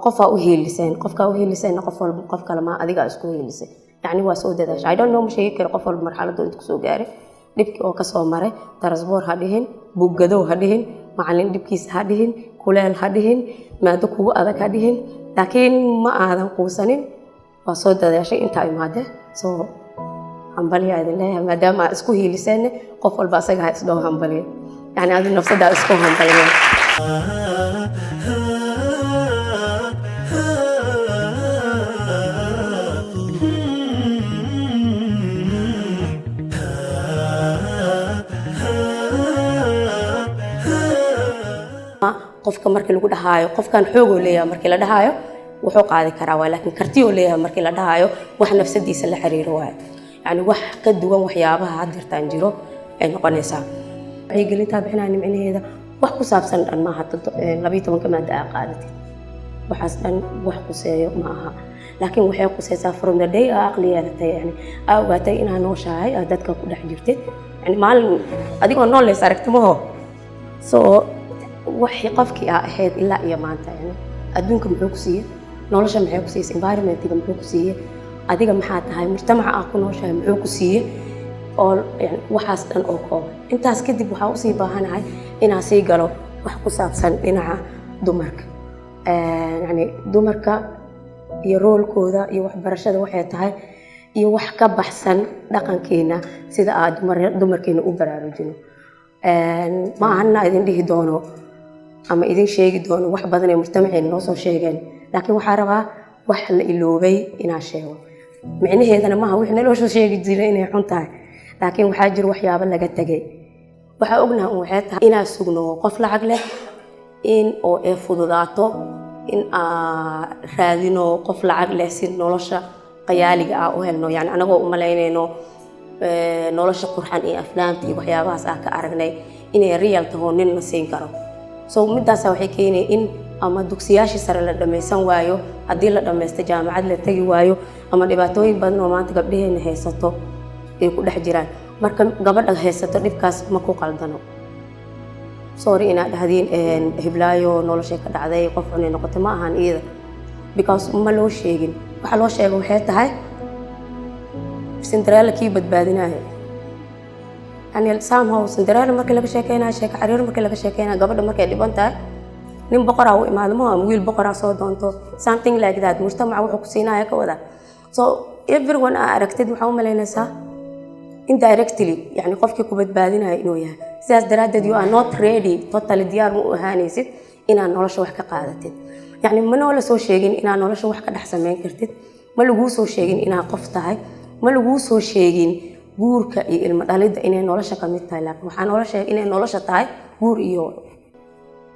قفا وهيلسين قفكا وهيلسين قف كلام أديك أسكو هيلسين يعني واسودة داش I don't know مش هيك قف المرحلة دو أنت كسو جاري دبك أو كسو مرة ترزبور هديهن بوجدو هديهن معلن دبكيس هديهن كلال هديهن ما دكوا أذاك هديهن لكن ما هذا قوسنين واسودة داش أنت ماده so همبلي هذا الله ما دام أسكو هيلسين قف الباسق هاي سدوا همبلي يعني هذا النفس ده أسكو همبلي qofka markii lagu dhahayo qofkan xoog oo leeyahay markii la dhahayo wuxuu qaadi karaa laakiin karti oo leeyahay markii la dhahayo wax nafsadiisa la xiriiro waay yani wax ka duwan waxyaabaha hadirtaan jiro ay noqonaysaa ay gelinta bixinaan micnaheeda wax ku saabsan dhan ma aha 12 maada qaadatay waxaas dhan wax ku seeyo ma aha laakiin waxay ku seeysaa from the day aqliyada yani awgaatay inaan nooshahay dadka ku dhex jirtay yani maalin adigoo nool lees aragtimo so waxay qofkii ahayd ilaa iyo maanta yani adduunka muxuu ku siiyay nolosha maxay ku siiyay environment-ka muxuu ku siiyay adiga maxaa tahay mujtamaca ku nooshahay muxuu ku siiyay oo yani waxaas dhan oo kooban intaas kadib waxa uu sii baahanahay inaan sii galo wax ku saabsan dhinaca dumarka yani dumarka iyo roolkooda iyo waxbarashada waxay tahay iyo wax ka baxsan dhaqankeena sida aad dumarkeena u baraarujino ma ahana idin dhihi doono ama idin sheegi doono wax badan ee mujtamaceena noo soo sheegeen laakiin waxaa rabaa wax la iloobay inaan sheego micnaheedana maaha wixii naloo soo sheegi jiray inay xun tahay laakiin waxaa jira waxyaabo laga tagay waxaa ognahay waxay tahay inaan sugno qof lacag leh in oo ay fududaato in raadino qof lacag leh si nolosha qayaaliga ah u helno yani anagoo u malaynayno nolosha qurxan iyo aflaamta iyo waxyaabahaas ka aragnay inay real taho nin na siin karo so midaas waxay keenay in ama dugsiyaashi sare la dhameysan waayo hadii la dhameysto jaamacad la tagi waayo ama dhibaatooyin badan oo maanta gabdhaheena haysato ay ku dhex jiraan marka gabadha haysato dhibkaas ma ku qaldano sorry ina dhahdeen hiblaayo nolosha ka dhacday qof cunay noqoto ma ahan iyada because ma loo sheegin waxa loo sheegay waxay tahay Cinderella kii badbaadinaayo يعني somehow Cinderella markii laga sheekeynayo sheeko xariir markii laga sheekeynayo gabadha markay dhiban tahay nin boqor ah oo imaadmo ama wiil boqor ah soo doonto something like that mujtamaca wuxuu ku siinayaa ka wada so everyone aragtid waxa u maleynaysaa indirectly yani qofkii ku badbaadinayo inuu yahay sidaas daraadeed you are not ready totally diyaar u ahaanaysid inaad nolosha wax ka qaadatid yani ma noola soo sheegin inaad nolosha wax ka dhex sameyn kartid ma lagu soo sheegin inaad qof tahay ma lagu soo sheegin guurka iyo ilmo dhalida inay nolosha ka mid tahay laakiin waxa nolosha inay nolosha tahay guur iyo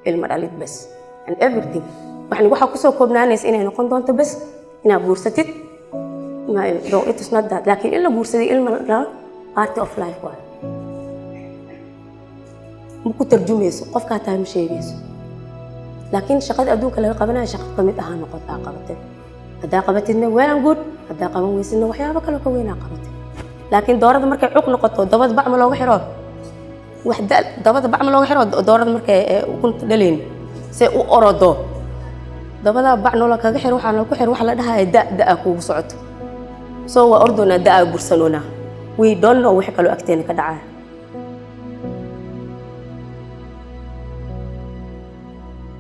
ilmo dhalid bas and everything waxa ku soo koobnaanaysa inay noqon doonto bas inaad guursatid ma no it is not that laakiin illa guursadii ilmo dhal part of life waa ma ku tarjumayso qofka tahay ma sheegayso laakiin shaqada adduunka laga qabanayo shaqo ka mid ah noqotaa qabatay hadaa qabatidna waan good hadaa qaban weysina waxyaabo kale ka weyn qabatay laakiin doorada markay cuk noqoto dabad bacma looga xiro wax dabada bacma looga xiro doorada markay ukunta dhaleen si u orodo dabada bacno la kaga xiro waxa ku xiro waxa la dhahay da ku socoto soo waa ordona da bursanona we don't know wixii kale agteena ka dhacay